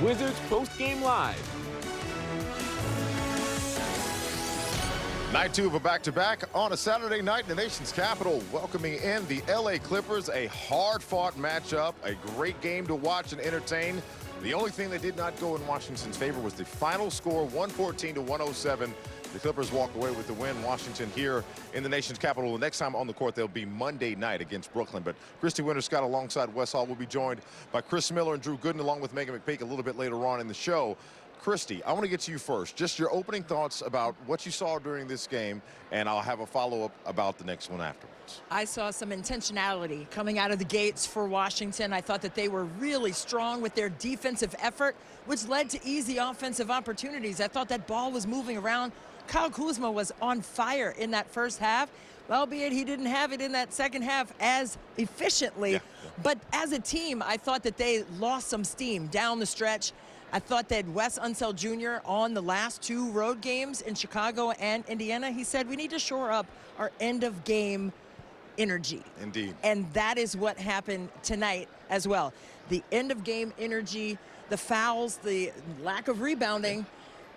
Wizards Post-Game Live. Night 2 of a back-to-back on a Saturday night in the nation's capital, welcoming in the LA Clippers, a hard-fought matchup, a great game to watch and entertain. The only thing that did not go in Washington's favor was the final score, 114 to 107. The Clippers walked away with the win. Washington here in the nation's capital. The next time on the court, they'll be Monday night against Brooklyn. But Christy Winter-Scott alongside Wes Hall will be joined by Chris Miller and Drew Gooden, along with Megan McPeak a little bit later on in the show. Christy, I want to get to you first. Just your opening thoughts about what you saw during this game, and I'll have a follow-up about the next one afterwards. I saw some intentionality coming out of the gates for Washington. I thought that they were really strong with their defensive effort, which led to easy offensive opportunities. I thought that ball was moving around. Kyle Kuzma was on fire in that first half, albeit he didn't have it in that second half as efficiently. But as a team, I thought that they lost some steam down the stretch. I thought that Wes Unseld Jr. on the last two road games in Chicago and Indiana, he said we need to shore up our end-of-game energy. Indeed. And that is what happened tonight as well. The end-of-game energy, the fouls, the lack of rebounding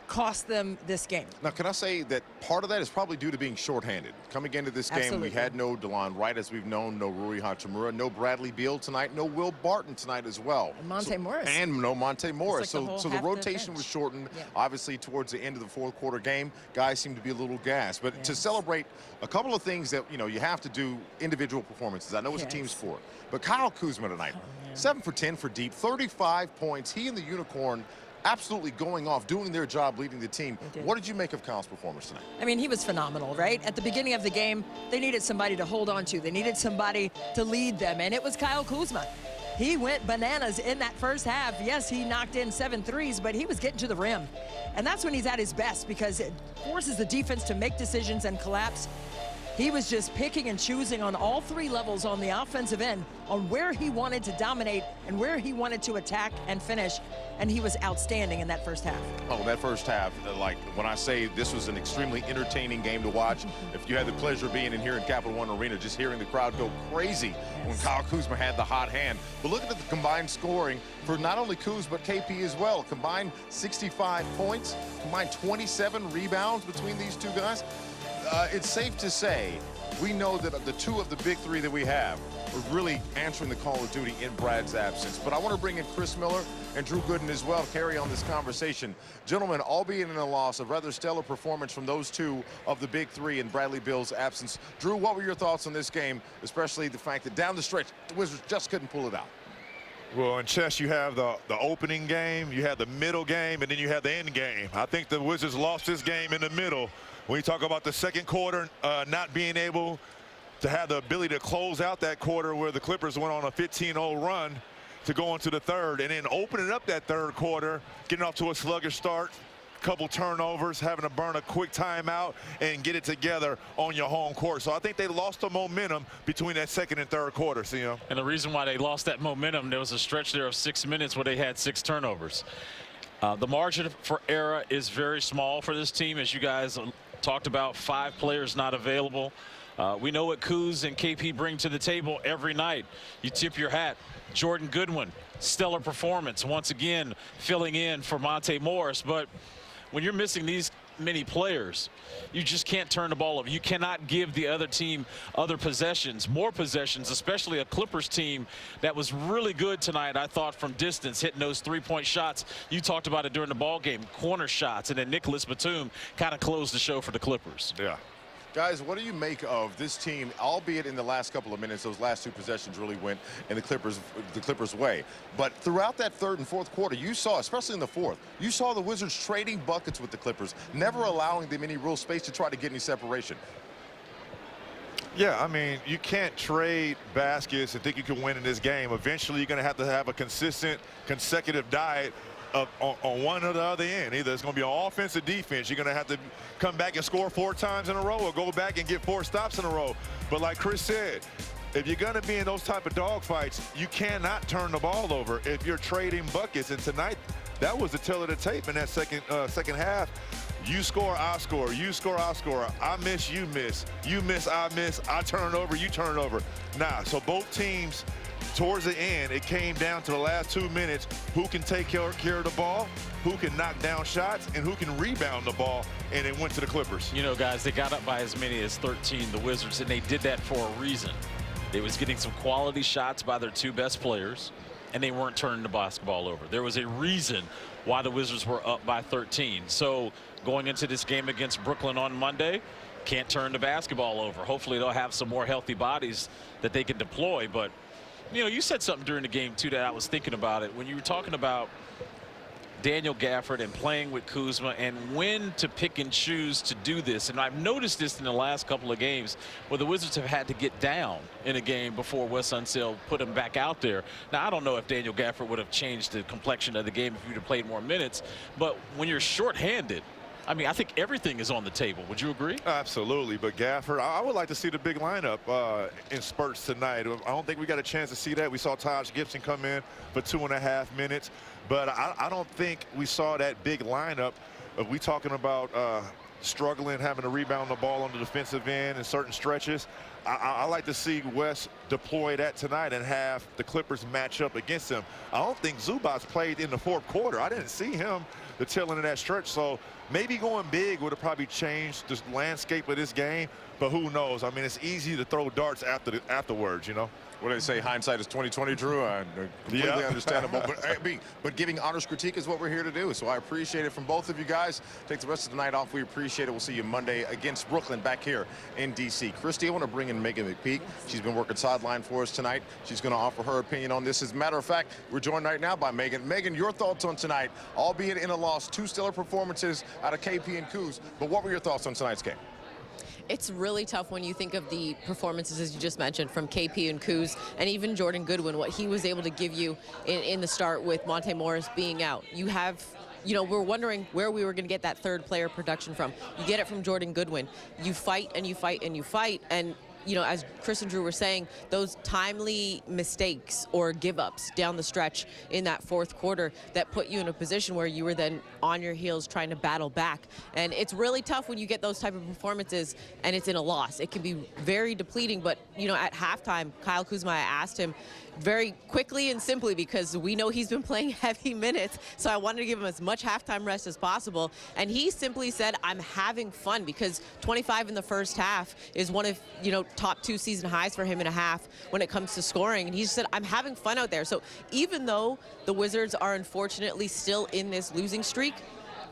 cost them this game. Now, can I say that part of that is probably due to being shorthanded? Coming into this game, we had no DeLon Wright, as we've known, no Rui Hachimura, no Bradley Beal tonight, no Will Barton tonight as well. And Monte Morris. And no Monte Morris. Like so the rotation was shortened, obviously, towards the end of the fourth quarter game. Guys seem to be a little gassed. But to celebrate a couple of things that, you have to do individual performances. I know it's a team sport. But Kyle Kuzma tonight, 7 for 10 for deep, 35 points. He and the Unicorn absolutely going off, doing their job, leading the team. What did you make of Kyle's performance tonight? I mean, he was phenomenal, right? At the beginning of the game, they needed somebody to hold on to. They needed somebody to lead them, and it was Kyle Kuzma. He went bananas in that first half. Yes, he knocked in 7 threes, but he was getting to the rim. And that's when he's at his best, because it forces the defense to make decisions and collapse. He was just picking and choosing on all three levels on the offensive end on where he wanted to dominate and where he wanted to attack and finish. And he was outstanding in that first half. Oh, that first half, like when I say this was an extremely entertaining game to watch, if you had the pleasure of being in here in Capital One Arena, just hearing the crowd go crazy when Kyle Kuzma had the hot hand. But looking at the combined scoring for not only Kuz, but KP as well. Combined 65 points, combined 27 rebounds between these two guys. It's safe to say we know that the two of the big three that we have are really answering the call of duty in Brad's absence. But I want to bring in Chris Miller and Drew Gooden as well, carry on this conversation. Gentlemen, albeit in a loss, a rather stellar performance from those two of the big three in Bradley Beal's absence. Drew, what were your thoughts on this game, especially the fact that down the stretch, the Wizards just couldn't pull it out? Well, in chess, you have the opening game, you have the middle game, and then you have the end game. I think the Wizards lost this game in the middle. When you talk about the second quarter, not being able to have the ability to close out that quarter where the Clippers went on a 15-0 run to go into the third, and then opening up that third quarter, getting off to a sluggish start, couple turnovers, having to burn a quick timeout and get it together on your home court. So I think they lost the momentum between that second and third quarter, And the reason why they lost that momentum, there was a stretch there of 6 minutes where they had 6 turnovers. The margin for error is very small for this team, as you guys talked about. 5 players not available. We know what Kuz and KP bring to the table every night. You tip your hat. Jordan Goodwin, stellar performance, once again filling in for Monte Morris. But when you're missing these many players, you just can't turn the ball over. You cannot give the other team other possessions, more possessions, especially a Clippers team that was really good tonight, I thought, from distance, hitting those three-point shots. You talked about it during the ball game, corner shots, and then Nicholas Batum kind of closed the show for the Clippers. Yeah. Guys, what do you make of this team, albeit in the last couple of minutes, those last 2 possessions really went in the Clippers' way. But throughout that third and fourth quarter, you saw, especially in the fourth, you saw the Wizards trading buckets with the Clippers, never allowing them any real space to try to get any separation. Yeah, I mean, you can't trade baskets and think you can win in this game. Eventually, you're going to have a consistent, consecutive diet on one or the other end. Either it's going to be an offense or defense. You're going to have to come back and score 4 times in a row or go back and get 4 stops in a row. But like Chris said, if you're going to be in those type of dogfights, you cannot turn the ball over if you're trading buckets. And tonight, that was the tell of the tape in that second half. You score, I score. You score, I score. I miss, you miss. You miss, I miss. I turn over, you turn over. So both teams towards the end, it came down to the last 2 minutes, who can take care of the ball, who can knock down shots, and who can rebound the ball, and it went to the Clippers. You know, guys, they got up by as many as 13, the Wizards, and they did that for a reason. They was getting some quality shots by their 2 best players, and they weren't turning the basketball over. There was a reason why the Wizards were up by 13. So going into this game against Brooklyn on Monday, can't turn the basketball over. Hopefully they'll have some more healthy bodies that they can deploy. But, you know, you said something during the game, too, that I was thinking about it. When you were talking about Daniel Gafford and playing with Kuzma and when to pick and choose to do this. And I've noticed this in the last couple of games where the Wizards have had to get down in a game before Wes Unseld put him back out there. Now, I don't know if Daniel Gafford would have changed the complexion of the game if you'd have played more minutes, but when you're shorthanded, I mean, I think everything is on the table. Would you agree? Absolutely. But Gafford, I would like to see the big lineup in spurts tonight. I don't think we got a chance to see that. We saw Taj Gibson come in for 2.5 minutes. But I don't think we saw that big lineup. If we talking about struggling, having to rebound the ball on the defensive end in certain stretches, I like to see Wes deploy that tonight and have the Clippers match up against him. I don't think Zubac played in the 4th quarter. I didn't see him the tail end of that stretch. So maybe going big would have probably changed the landscape of this game. But who knows? I mean, it's easy to throw darts afterwards, you know. What do they say? Hindsight is 20/20, Drew. Completely understandable. But giving honest critique is what we're here to do. So I appreciate it from both of you guys. Take the rest of the night off. We appreciate it. We'll see you Monday against Brooklyn back here in D.C. Christy, I want to bring in Megan McPeak. She's been working sideline for us tonight. She's going to offer her opinion on this. As a matter of fact, we're joined right now by Megan. Megan, your thoughts on tonight, albeit in a loss, 2 stellar performances out of KP and Kuz. But what were your thoughts on tonight's game? It's really tough when you think of the performances, as you just mentioned, from KP and Kuz, and even Jordan Goodwin, what he was able to give you in the start with Monte Morris being out. You have, you know, we're wondering where we were going to get that 3rd player production from. You get it from Jordan Goodwin. You fight and you fight and you fight, and you know, as Chris and Drew were saying, those timely mistakes or give-ups down the stretch in that 4th quarter that put you in a position where you were then on your heels trying to battle back. And it's really tough when you get those type of performances and it's in a loss. It can be very depleting, but, you know, at halftime, Kyle Kuzma, I asked him very quickly and simply, because we know he's been playing heavy minutes, so I wanted to give him as much halftime rest as possible. And he simply said, I'm having fun, because 25 in the first half is one of, you know, top 2 season highs for him in a half when it comes to scoring. And he just said, I'm having fun out there. So even though the Wizards are unfortunately still in this losing streak,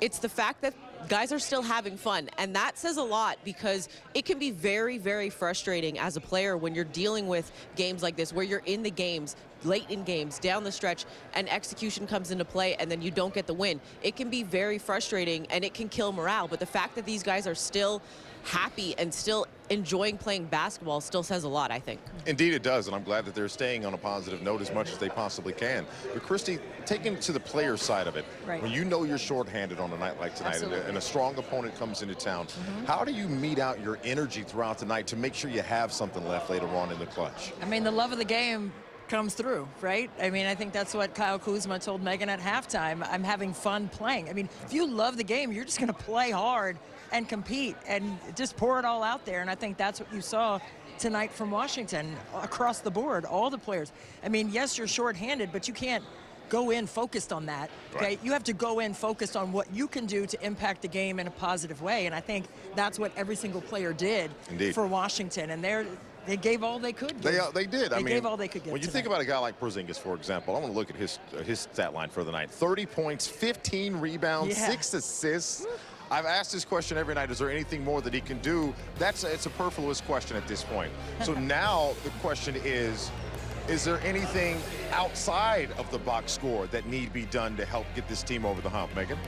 it's the fact that guys are still having fun, and that says a lot, because it can be very, very frustrating as a player when you're dealing with games like this, where you're in the games, late in games, down the stretch, and execution comes into play, and then you don't get the win. It can be very frustrating, and it can kill morale, but the fact that these guys are still happy and still enjoying playing basketball still says a lot, I think. Indeed it does, and I'm glad that they're staying on a positive note as much as they possibly can. But Christy, taking it to the player side of it, right, when you know you're shorthanded on a night like tonight and a strong opponent comes into town, how do you mete out your energy throughout the night to make sure you have something left later on in the clutch? I mean, the love of the game comes through, right? I mean, I think that's what Kyle Kuzma told Megan at halftime. I'm having fun playing. I mean, if you love the game, you're just going to play hard and compete and just pour it all out there. And I think that's what you saw tonight from Washington across the board, all the players. I mean, yes, you're shorthanded, but you can't go in focused on that, okay? Right. You have to go in focused on what you can do to impact the game in a positive way. And I think that's what every single player did for Washington. And they gave all they could give. They did. They gave all they could give. When you think about a guy like Porzingis, for example, I want to look at his stat line for the night. 30 points, 15 rebounds, 6 assists. I've asked this question every night. Is there anything more that he can do? It's a superfluous question at this point. So now the question is there anything outside of the box score that need be done to help get this team over the hump, Megan?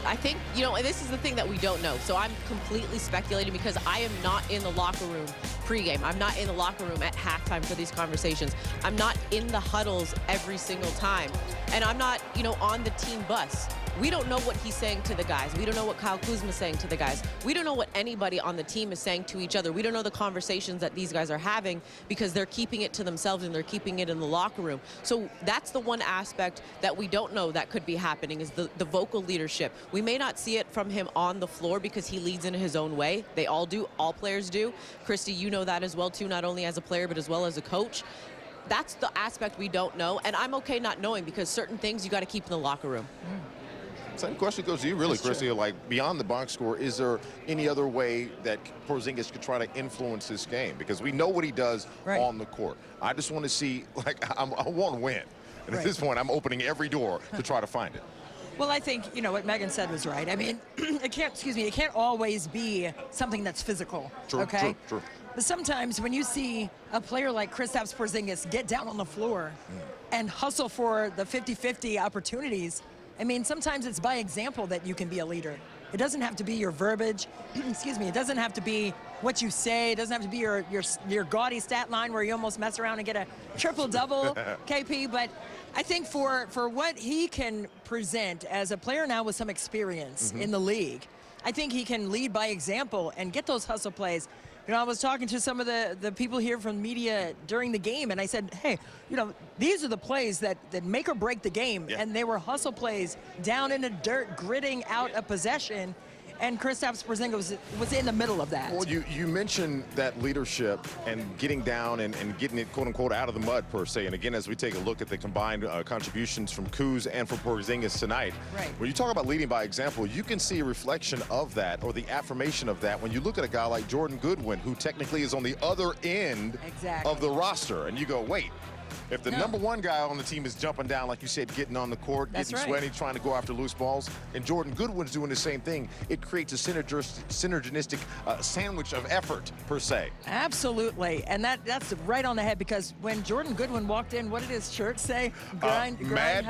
I think, you know, and this is the thing that we don't know. So I'm completely speculating, because I am not in the locker room pregame. I'm not in the locker room at halftime for these conversations. I'm not in the huddles every single time. And I'm not, you know, on the team bus. We don't know what he's saying to the guys. We don't know what Kyle Kuzma is saying to the guys. We don't know what anybody on the team is saying to each other. We don't know the conversations that these guys are having, because they're keeping it to themselves and they're keeping it in the locker room. So that's the one aspect that we don't know that could be happening, is the vocal leadership. We may not see it from him on the floor, because he leads in his own way. They all do. All players do. Christy, you know that as well too, not only as a player but as well as a coach. that's the aspect we don't know, and I'm okay not knowing because certain things you got to keep in the locker room. Same question goes to you, really, Christy. Like, beyond the box score, is there any other way that Porzingis could try to influence this game? Because we know what he does on the court. I just want to see, like, I want to win. And at this point, I'm opening every door to try to find it. Well, I think, you know, what Megan said was right. I mean, it can't always be something that's physical, okay? True. But sometimes when you see a player like Kristaps Porzingis get down on the floor and hustle for the 50-50 opportunities, I mean, sometimes it's by example that you can be a leader. It doesn't have to be your verbiage. Excuse me. It doesn't have to be what you say. It doesn't have to be your gaudy stat line where you almost mess around and get a triple-double, KP. But I think for what he can present as a player now with some experience in the league, I think he can lead by example and get those hustle plays. You know, I was talking to some of the people here from media during the game, and I said, hey, you know, these are the plays that make or break the game. Yeah. And they were hustle plays down in the dirt, gritting out a possession. And Kristaps Porzingis was in the middle of that. Well, you mentioned that leadership and getting down and getting it, quote unquote, out of the mud, per se. And again, as we take a look at the combined contributions from Kuz and from Porzingis tonight, when you talk about leading by example, you can see a reflection of that, or the affirmation of that, when you look at a guy like Jordan Goodwin, who technically is on the other end of the roster. And you go, wait. If the number one guy on the team is jumping down, like you said, getting on the court, getting sweaty, trying to go after loose balls, and Jordan Goodwin's doing the same thing, it creates a synergistic sandwich of effort, per se. Absolutely. And that's right on the head, because when Jordan Goodwin walked in, what did his shirt say? Mad Grind.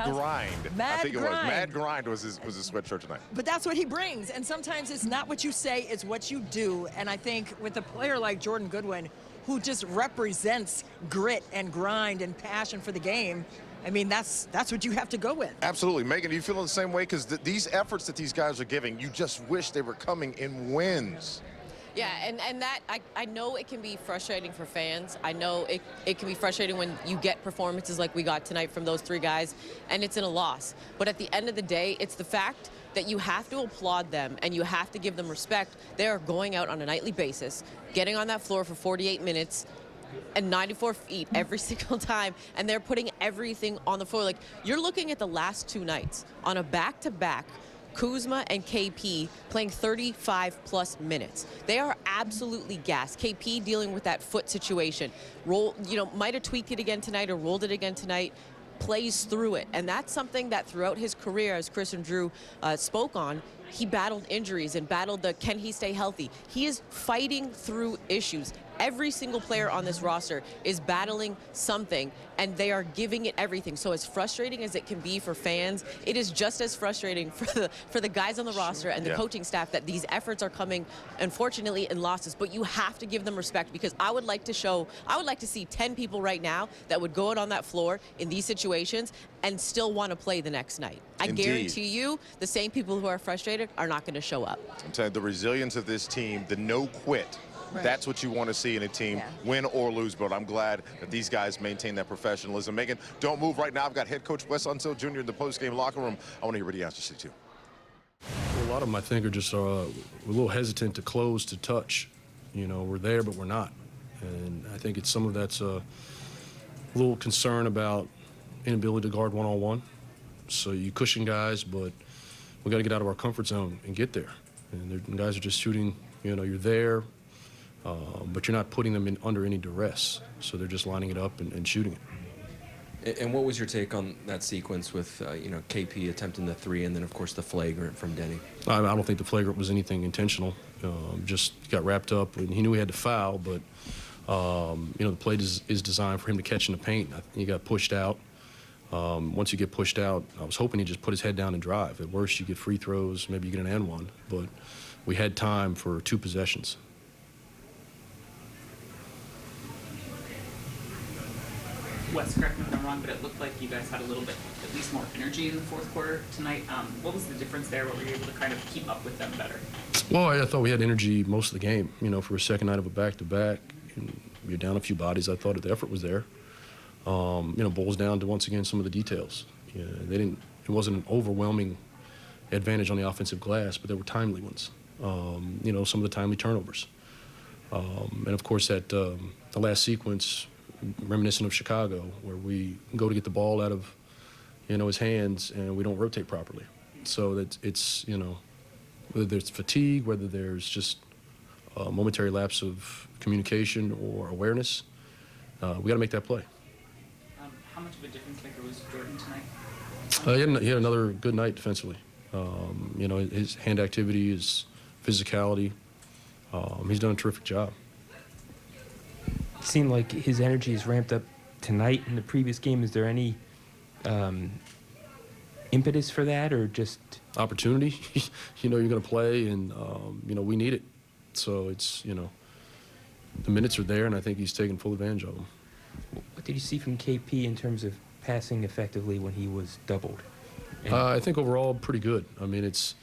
Mad I think Grind. It was. Mad Grind was his sweatshirt tonight. But that's what he brings. And sometimes it's not what you say, it's what you do. And I think with a player like Jordan Goodwin, who just represents grit and grind and passion for the game, I mean, that's what you have to go with. Absolutely. Megan, do you feel the same way? Because these efforts that these guys are giving, you just wish they were coming in wins. Yeah, and that, I know it can be frustrating for fans. I know it can be frustrating when you get performances like we got tonight from those three guys, and it's in a loss. But at the end of the day, it's the fact that you have to applaud them and you have to give them respect. They are going out on a nightly basis, getting on that floor for 48 minutes and 94 feet every single time, and they're putting everything on the floor. Like, you're looking at the last two nights on a back-to-back, Kuzma and KP playing 35-plus minutes. They are absolutely gassed. KP dealing with that foot situation. Might have tweaked it again tonight or rolled it again tonight. Plays through it, and that's something that throughout his career, as Chris and Drew spoke on, he battled injuries and battled the can he stay healthy. He is fighting through issues. Every single player on this roster is battling something, and they are giving it everything. So as frustrating as it can be for fans, it is just as frustrating for the guys on the roster and the coaching staff that these efforts are coming, unfortunately, in losses. But you have to give them respect, because I would like to see 10 people right now that would go out on that floor in these situations and still want to play the next night. I guarantee you the same people who are frustrated are not going to show up. I'm telling you, the resilience of this team, the no quit. That's what you want to see in a team, win or lose. But I'm glad that these guys maintain that professionalism. Megan, don't move right now. I've got head coach Wes Unseld Jr. in the post-game locker room. I want to hear what he has to say, too. Well, a lot of them, I think, are just a little hesitant to close, to touch. You know, we're there, but we're not. And I think it's some of that's a little concern about inability to guard one-on-one. So you cushion guys, but we got to get out of our comfort zone and get there. And guys are just shooting, you know, you're there, but you're not putting them in under any duress. So they're just lining it up and shooting it. And what was your take on that sequence with, KP attempting the three and then, of course, the flagrant from Denny? I don't think the flagrant was anything intentional. Just got wrapped up, and he knew he had to foul, but, the play is designed for him to catch in the paint. He got pushed out. Once you get pushed out, I was hoping he'd just put his head down and drive. At worst, you get free throws, maybe you get an and one, but we had time for 2 possessions. Wes, correct me if I'm wrong, but it looked like you guys had a little bit, at least more energy in the fourth quarter tonight. What was the difference there? What were you able to kind of keep up with them better? Well, I thought we had energy most of the game. For a second night of a back-to-back, we were down a few bodies. I thought the effort was there. Boils down to, once again, some of the details. It wasn't an overwhelming advantage on the offensive glass, but there were timely ones. Some of the timely turnovers. And of course, that the last sequence, reminiscent of Chicago, where we go to get the ball out of, his hands, and we don't rotate properly. So that it's, whether there's fatigue, whether there's just a momentary lapse of communication or awareness, we got to make that play. How much of a difference maker was Jordan tonight? He had another good night defensively. His hand activity, his physicality, he's done a terrific job. It seemed like his energy is ramped up tonight. In the previous game, is there any impetus for that, or just opportunity? You're going to play, and we need it. So it's the minutes are there, and I think he's taking full advantage of them. What did you see from KP in terms of passing effectively when he was doubled? I think overall pretty good. I mean, it's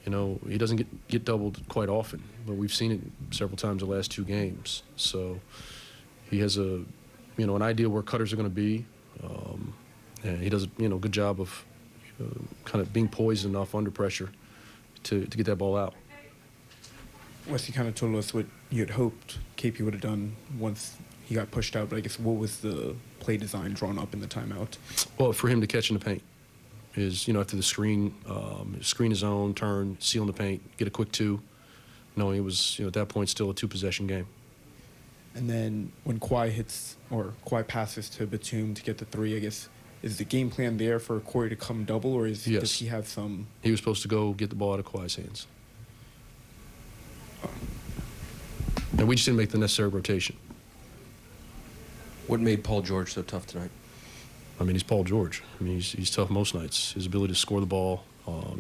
he doesn't get doubled quite often, but we've seen it several times the last 2 games. So he has an idea where cutters are going to be, and he does a good job of kind of being poised enough under pressure to get that ball out. Wes, you kind of told us what you had hoped KP would have done once he got pushed out, but I guess what was the play design drawn up in the timeout? Well, for him to catch in the paint is, after the screen his own, turn, seal in the paint, get a quick 2, knowing it was, at that point still a 2-possession game. And then when Kawhi passes to Batum to get the 3, I guess, is the game plan there for Corey to come double, or does he have some? He was supposed to go get the ball out of Kawhi's hands. And we just didn't make the necessary rotation. What made Paul George so tough tonight? I mean, he's Paul George. I mean, he's tough most nights. His ability to score the ball,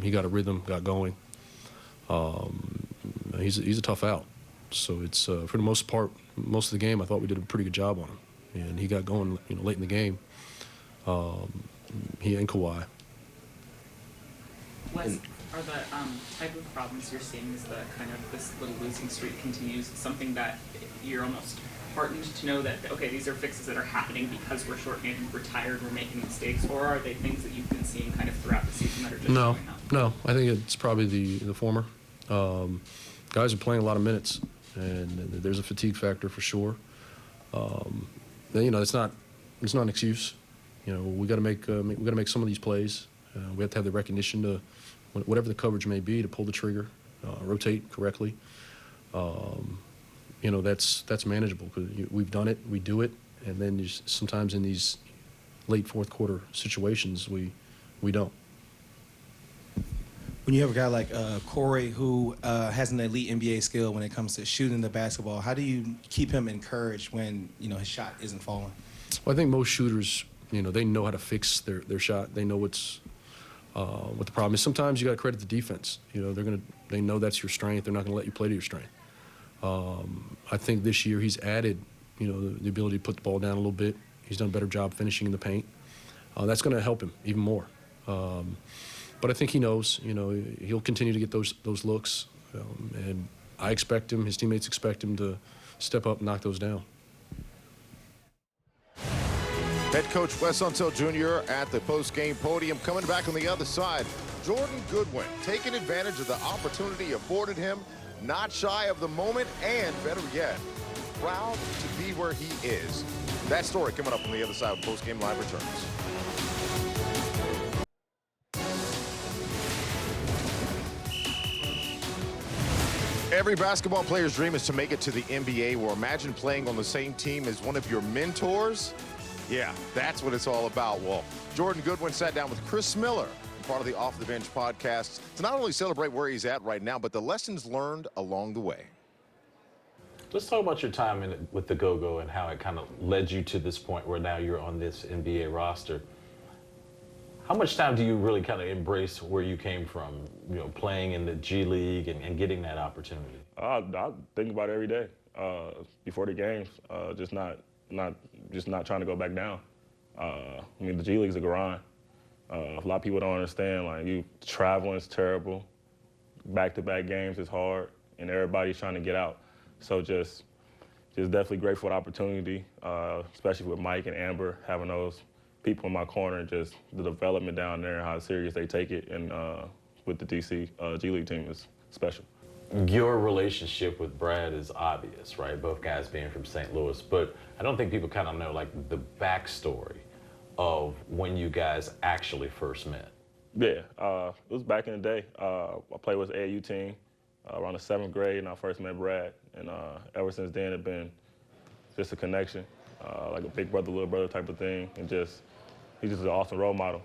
he got a rhythm, got going. He's a tough out. So it's for the most part, most of the game, I thought we did a pretty good job on him, and he got going, late in the game. He and Kawhi. Wes, are the type of problems you're seeing as the kind of this little losing streak continues something that you're almost heartened to know that, okay, these are fixes that are happening because we're shorthanded, we're tired, we're making mistakes, or are they things that you've been seeing kind of throughout the season that are just showing up? No, I think it's probably the former. Guys are playing a lot of minutes, and there's a fatigue factor for sure. It's not an excuse. We got to make some of these plays. We have to have the recognition to, whatever the coverage may be, to pull the trigger, rotate correctly. That's manageable because we've done it, we do it, and then sometimes in these late fourth quarter situations we don't. When you have a guy like Corey who has an elite NBA skill when it comes to shooting the basketball, how do you keep him encouraged when his shot isn't falling? Well, I think most shooters, they know how to fix their shot. They know what the problem is. Sometimes you got to credit the defense. They know that's your strength. They're not going to let you play to your strength. I think this year he's added, the ability to put the ball down a little bit. He's done a better job finishing in the paint. That's going to help him even more. But I think he knows, he'll continue to get those looks, and I expect him, his teammates expect him to step up and knock those down. Head coach Wes Unseld Jr. at the post-game podium. Coming back on the other side, Jordan Goodwin taking advantage of the opportunity afforded him, not shy of the moment, and better yet, proud to be where he is. That story coming up on the other side of post-game live returns. Every basketball player's dream is to make it to the NBA, or imagine playing on the same team as one of your mentors. Yeah, that's what it's all about. Well, Jordan Goodwin sat down with Chris Miller, part of the Off the Bench podcast, to not only celebrate where he's at right now, but the lessons learned along the way. Let's talk about your time with the Go-Go and how it kind of led you to this point where now you're on this NBA roster. How much time do you really kind of embrace where you came from, playing in the G League and getting that opportunity? I think about it every day before the games, just not trying to go back down. The G League's a grind. A lot of people don't understand, you traveling is terrible. Back-to-back games is hard, and everybody's trying to get out. So just definitely grateful for the opportunity, especially with Mike and Amber, having those people in my corner, and just the development down there and how serious they take it. And with the DC G League team is special. Your relationship with Brad is obvious, right? Both guys being from St. Louis, but I don't think people kind of know like the backstory of when you guys actually first met. Yeah, it was back in the day. I played with the AAU team around the 7th grade, and I first met Brad. And ever since then, it's been just a connection, like a big brother, little brother type of thing. And he's just an awesome role model.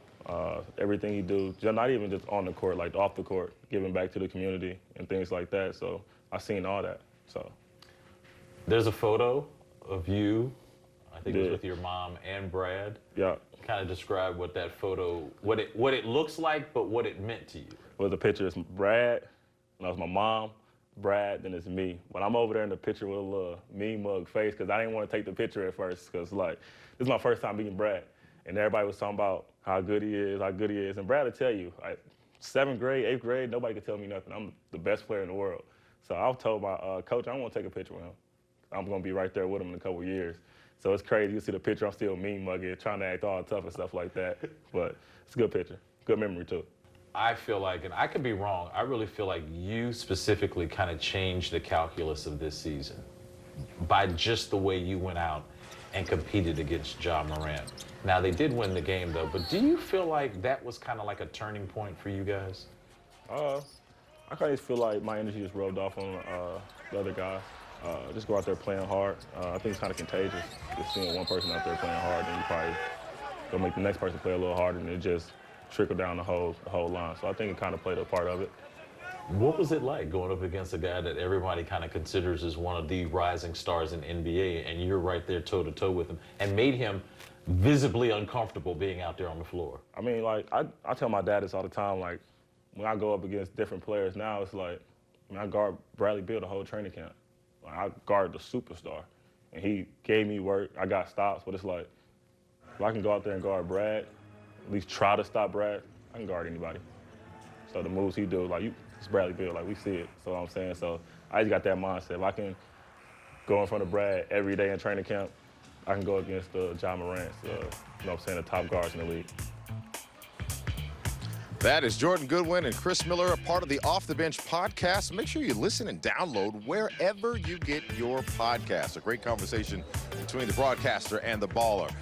Everything he do, not even just on the court, like off the court, giving back to the community and things like that. So I've seen all that. So there's a photo of you, I think it was with your mom and Brad. Yeah. Kind of describe what that photo, what it looks like, but what it meant to you. Well, the picture is Brad, and that was my mom, Brad, then it's me. But I'm over there in the picture with a little mean mug face because I didn't want to take the picture at first because like this is my first time meeting Brad, and everybody was talking about how good he is, and Brad will tell you, 7th grade, 8th grade, nobody could tell me nothing. I'm the best player in the world. So I told my coach, I don't want to take a picture with him. I'm going to be right there with him in a couple of years. So it's crazy. You see the picture, I'm still mean mugging, trying to act all tough and stuff like that. But it's a good picture. Good memory, too. I feel like, and I could be wrong, I really feel like you specifically kind of changed the calculus of this season by just the way you went out and competed against Ja Morant. Now, they did win the game, though, but do you feel like that was kind of like a turning point for you guys? I kind of feel like my energy just rubbed off on the other guys. Just go out there playing hard. I think it's kind of contagious. Just seeing one person out there playing hard, then you probably go make the next person play a little harder, and it just trickled down the whole line. So I think it kind of played a part of it. What was it like going up against a guy that everybody kind of considers as one of the rising stars in NBA, and you're right there toe-to-toe with him, and made him visibly uncomfortable being out there on the floor? I mean, like, I tell my dad this all the time, like, when I go up against different players now, it's like, I guard Bradley Beal the whole training camp. Like, I guard the superstar, and he gave me work. I got stops, but it's like, if I can go out there and guard Brad, at least try to stop Brad, I can guard anybody. So the moves he do, like, it's Bradley Beal, like, we see it. So I'm saying, so I just got that mindset. If I can go in front of Brad every day in training camp, I can go against Ja Morant, you know what I'm saying, the top guards in the league. That is Jordan Goodwin and Chris Miller, a part of the Off the Bench podcast. Make sure you listen and download wherever you get your podcast. A great conversation between the broadcaster and the baller.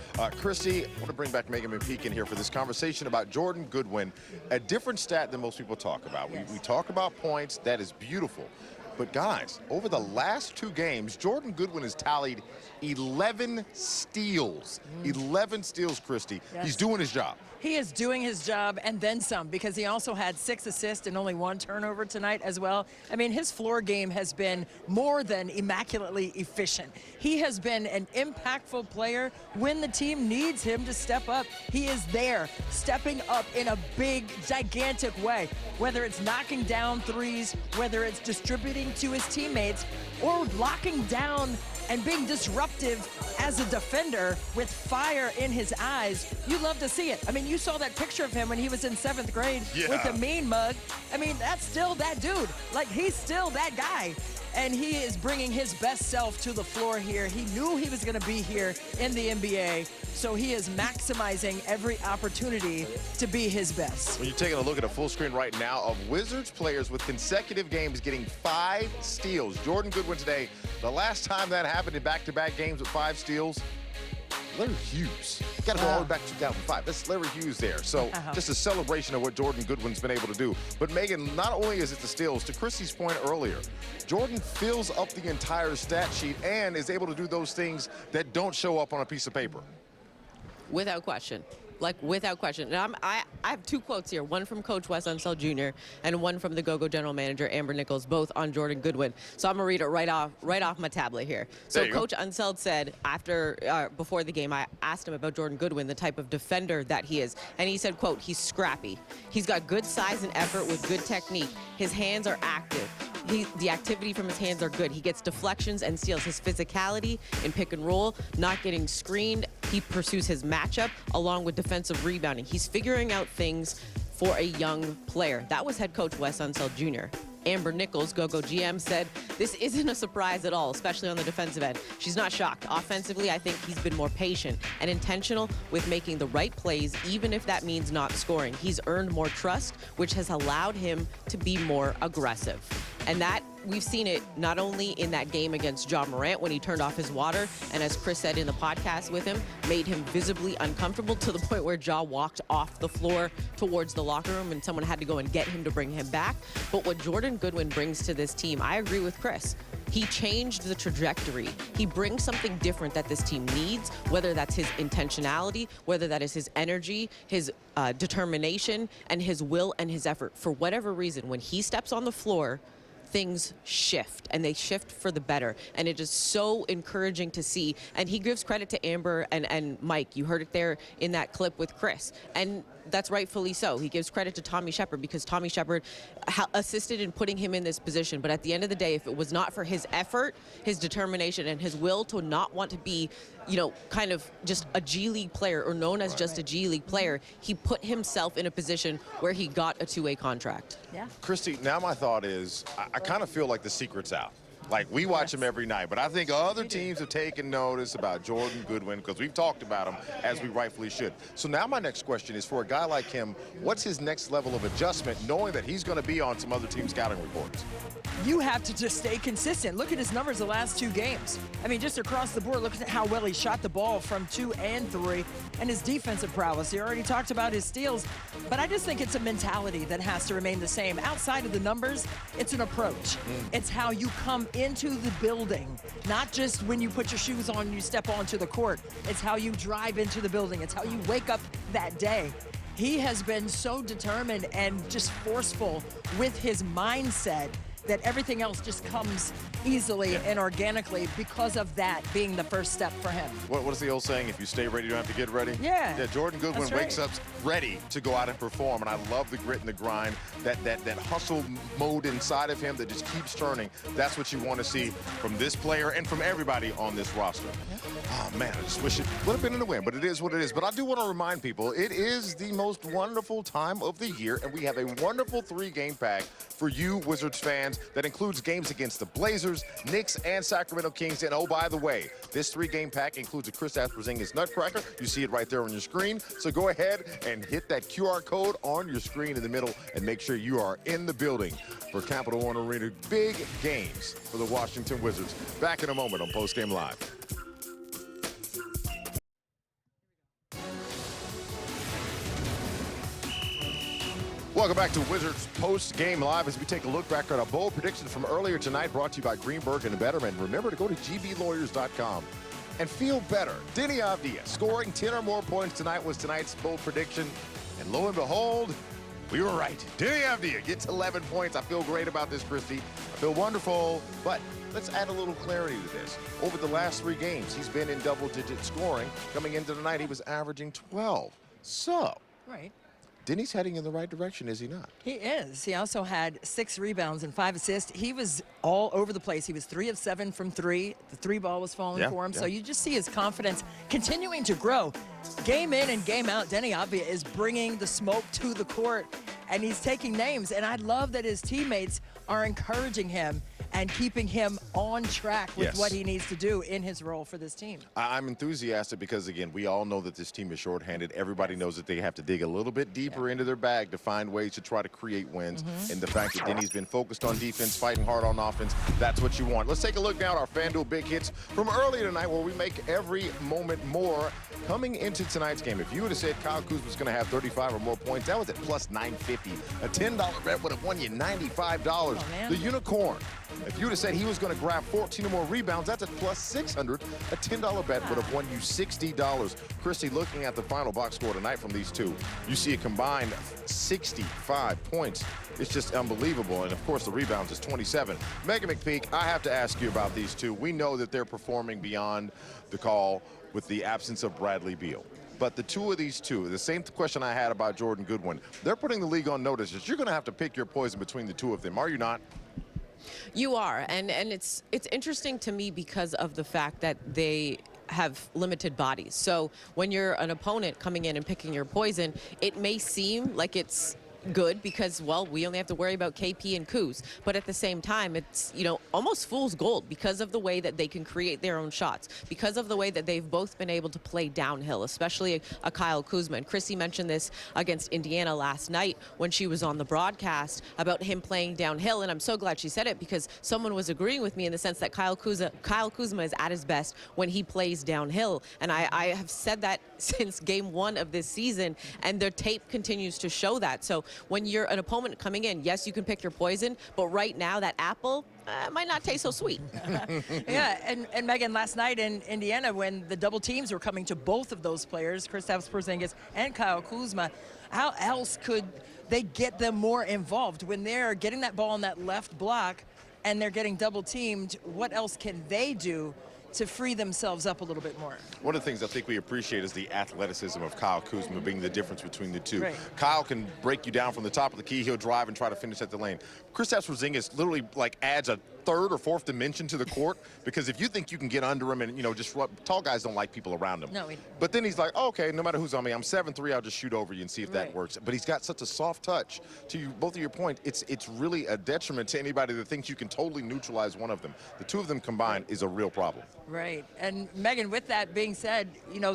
Christy, I want to bring back Megan McPeak here for this conversation about Jordan Goodwin, a different stat than most people talk about. We talk about points. That is beautiful. But guys, over the last 2 games, Jordan Goodwin has tallied 11 steals. 11 steals, Christy. Yes. He's doing his job. He is doing his job and then some, because he also had 6 assists and only 1 turnover tonight as well. I mean, his floor game has been more than immaculately efficient. He has been an impactful player when the team needs him to step up. He is there, stepping up in a big, gigantic way, whether it's knocking down threes, whether it's distributing to his teammates, or locking down and being disruptive as a defender with fire in his eyes. You love to see it. I mean, you saw that picture of him when he was in 7th grade with the mean mug. I mean, that's still that dude. Like, he's still that guy. And he is bringing his best self to the floor here. He knew he was gonna be here in the NBA, so he is maximizing every opportunity to be his best. When you're taking a look at a full screen right now of Wizards players with consecutive games getting 5 steals. Jordan Goodwin today, the last time that happened in back-to-back games with 5 steals, Larry Hughes. Got to go all the way back to 2005. That's Larry Hughes there. So just a celebration of what Jordan Goodwin's been able to do. But Megan, not only is it the steals, to Chrissy's point earlier, Jordan fills up the entire stat sheet and is able to do those things that don't show up on a piece of paper. Without question. Like, without question. And I have 2 quotes here, one from Coach Wes Unseld Jr. and one from the Go-Go general manager, Amber Nichols, both on Jordan Goodwin. So I'm going to read it right off my tablet here. So Coach Unseld said before the game, I asked him about Jordan Goodwin, the type of defender that he is. And he said, quote, he's scrappy. He's got good size and effort with good technique. His hands are active. The activity from his hands are good. He gets deflections and steals. His physicality in pick and roll, not getting screened. He pursues his matchup along with defensive rebounding. He's figuring out things for a young player. That was head coach Wes Unseld Jr. Amber Nichols, Go-Go GM, said this isn't a surprise at all, especially on the defensive end. She's not shocked. Offensively, I think he's been more patient and intentional with making the right plays, even if that means not scoring. He's earned more trust, which has allowed him to be more aggressive. And that we've seen it not only in that game against Ja Morant when he turned off his water, and as Chris said in the podcast with him, made him visibly uncomfortable to the point where Ja walked off the floor towards the locker room and someone had to go and get him to bring him back. But what Jordan Goodwin brings to this team, I agree with Chris. He changed the trajectory. He brings something different that this team needs, whether that's his intentionality, whether that is his energy, his determination, and his will and his effort. For whatever reason, when he steps on the floor, things shift, and they shift for the better. And it is so encouraging to see. And he gives credit to Amber and Mike. You heard it there in that clip with Chris. And that's rightfully so. He gives credit to Tommy Shepard because Tommy Shepard assisted in putting him in this position. But at the end of the day, if it was not for his effort, his determination, and his will to not want to be, you know, kind of just a G League player or known as just a G League player, he put himself in a position where he got a two-way contract. Yeah. Christy, now my thought is, I kind of feel like the secret's out. Like, we watch him every night, but I think other teams have taken notice about Jordan Goodwin because we've talked about him as we rightfully should. So now my next question is, for a guy like him, what's his next level of adjustment, knowing that he's going to be on some other team scouting reports? You have to just stay consistent. Look at his numbers the last 2 games. I mean, just across the board, look at how well he shot the ball from 2 and 3, and his defensive prowess. He already talked about his steals, but I just think it's a mentality that has to remain the same. Outside of the numbers, it's an approach. It's how you come into the building, not just when you put your shoes on and you step onto the court. It's how you drive into the building. It's how you wake up that day. He has been so determined and just forceful with his mindset that everything else just comes easily and organically because of that being the first step for him. What is the old saying? If you stay ready, you don't have to get ready? Yeah. Yeah, Jordan Goodwin That's right. wakes up ready to go out and perform, and I love the grit and the grind, that hustle mode inside of him that just keeps turning. That's what you want to see from this player and from everybody on this roster. Yeah. Oh, man, I just wish it would have been in the win, but it is what it is. But I do want to remind people, it is the most wonderful time of the year, and we have a wonderful 3-game pack for you Wizards fans that includes games against the Blazers, Knicks, and Sacramento Kings. And oh, by the way, this 3-game pack includes a Kristaps Porzingis Nutcracker. You see it right there on your screen. So go ahead and hit that QR code on your screen in the middle and make sure you are in the building for Capital One Arena. Big games for the Washington Wizards. Back in a moment on PostGame Live. Welcome back to Wizards Post Game Live as we take a look back at a bold prediction from earlier tonight, brought to you by Greenberg and Betterman. Remember to go to gblawyers.com and feel better. Denny Avdia scoring 10 or more points tonight was tonight's bold prediction. And lo and behold, we were right. Denny Avdia gets 11 points. I feel great about this, Christy. I feel wonderful. But let's add a little clarity to this. Over the last 3 games, he's been in double-digit scoring. Coming into tonight, he was averaging 12. So, Right. Denny's heading in the right direction, is he not? He is. He also had 6 rebounds and 5 assists. He was all over the place. He was 3 of 7 from 3. The 3 ball was falling for him. So you just see his confidence continuing to grow. Game in and game out, Denny Avdia is bringing the smoke to the court, and he's taking names. And I love that his teammates are encouraging him and keeping him on track with what he needs to do in his role for this team. I'm enthusiastic because, again, we all know that this team is shorthanded. Everybody knows that they have to dig a little bit deeper into their bag to find ways to try to create wins. And the fact that Denny's been focused on defense, fighting hard on offense, that's what you want. Let's take a look now at our FanDuel Big Hits from earlier tonight, where we make every moment more. Coming into tonight's game, if you would have said Kyle Kuzma was going to have 35 or more points, that was at plus 950. A $10 bet would have won you $95. The Unicorn, if you would have said he was going to grab 14 or more rebounds, that's at plus 600. A $10 bet would have won you $60. Christy, looking at the final box score tonight from these two, you see a combined 65 points. It's just unbelievable. And, of course, the rebounds is 27. Megan McPeak, I have to ask you about these two. We know that they're performing beyond the call with the absence of Bradley Beal. But the two of these two, the same question I had about Jordan Goodwin, they're putting the league on notice that you're going to have to pick your poison between the two of them, are you not? You are, and it's interesting to me because of the fact that they have limited bodies. So when you're an opponent coming in and picking your poison, it may seem like it's good because, well, we only have to worry about KP and Kuz. But at the same time, it's, almost fool's gold because of the way that they can create their own shots, because of the way that they've both been able to play downhill, especially a Kyle Kuzma. And Chrissy mentioned this against Indiana last night when she was on the broadcast about him playing downhill. And I'm so glad she said it because someone was agreeing with me in the sense that Kyle Kuzma is at his best when he plays downhill. And I have said that since game 1 of this season, and their tape continues to show that. So when you're an opponent coming in, yes, you can pick your poison, but right now that apple might not taste so sweet. Yeah, and Megan, last night in Indiana, when the double teams were coming to both of those players, Kristaps Porzingis and Kyle Kuzma, how else could they get them more involved when they're getting that ball on that left block and they're getting double teamed? What else can they do to free themselves up a little bit more? One of the things I think we appreciate is the athleticism of Kyle Kuzma being the difference between the two. Right. Kyle can break you down from the top of the key. He'll drive and try to finish at the lane. Kristaps Porzingis literally adds a third or fourth dimension to the court because if you think you can get under him and just tall guys don't like people around him. No, but then he's like, oh, okay, no matter who's on me, I'm 7'3", I'll just shoot over you and see if that works. But he's got such a soft touch. To both of your point, it's really a detriment to anybody that thinks you can totally neutralize one of them. The two of them combined is a real problem. Right. And Megan, with that being said,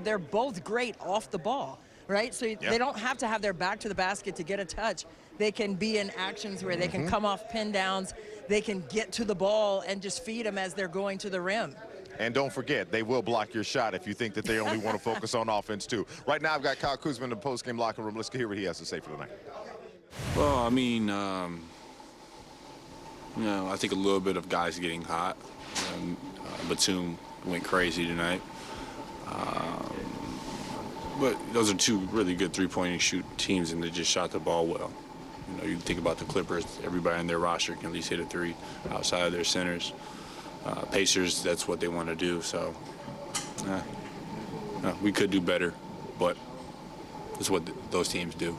they're both great off the ball, right? So they don't have to have their back to the basket to get a touch. They can be in actions where they can come off pin downs. They can get to the ball and just feed them as they're going to the rim. And don't forget, they will block your shot if you think that they only want to focus on offense too. Right now, I've got Kyle Kuzma in the postgame locker room. Let's hear what he has to say for tonight. Well, I mean, I think a little bit of guys getting hot. Batum went crazy tonight. But those are two really good three-point shoot teams, and they just shot the ball well. You think about the Clippers, everybody on their roster can at least hit a three outside of their centers. Pacers, that's what they want to do. So we could do better, but that's what those teams do.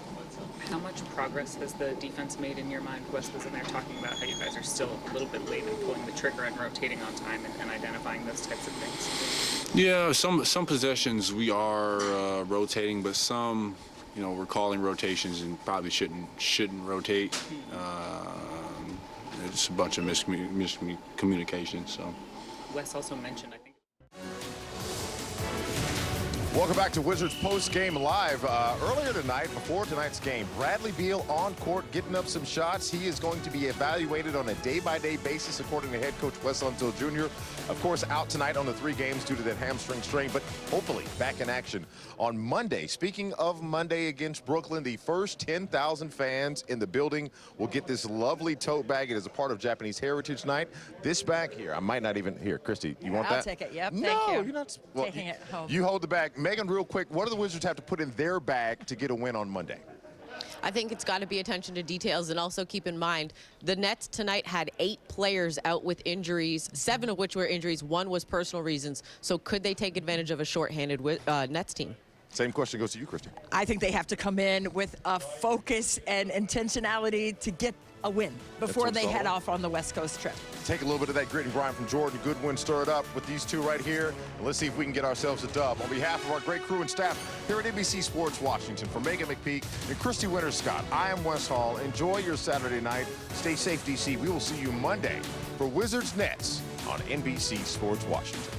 How much progress has the defense made in your mind? Wes was in there talking about how you guys are still a little bit late in pulling the trigger and rotating on time and identifying those types of things. Yeah, some possessions we are rotating, but some, we're calling rotations and probably shouldn't rotate. It's a bunch of miscommunication. So. Wes also mentioned, I think. Welcome back to Wizards Post Game Live. Earlier tonight, before tonight's game, Bradley Beal on court getting up some shots. He is going to be evaluated on a day-by-day basis, according to head coach Wes Unseld Jr. Of course, out tonight on the 3 games due to that hamstring strain, but hopefully back in action on Monday. Speaking of Monday against Brooklyn, the first 10,000 fans in the building will get this lovely tote bag. It is a part of Japanese Heritage Night. This bag here, I might not even, here, Christy, you want that? I'll take it, yep, no, thank you. You're not. Well, taking it home. You hold the bag. Megan, real quick, what do the Wizards have to put in their bag to get a win on Monday? I think it's got to be attention to details, and also keep in mind the Nets tonight had 8 players out with injuries, 7 of which were injuries. 1 was personal reasons. So could they take advantage of a shorthanded Nets team? Same question goes to you, Christy. I think they have to come in with a focus and intentionality to get a win before they head off on the West Coast trip. Take a little bit of that grit and grind from Jordan Goodwin, stir it up with these two right here, and let's see if we can get ourselves a dub. On behalf of our great crew and staff here at NBC Sports Washington, for Megan McPeak and Christy Winter-Scott, I am Wes Hall. Enjoy your Saturday night. Stay safe, DC. We will see you Monday for Wizards Nets on NBC Sports Washington.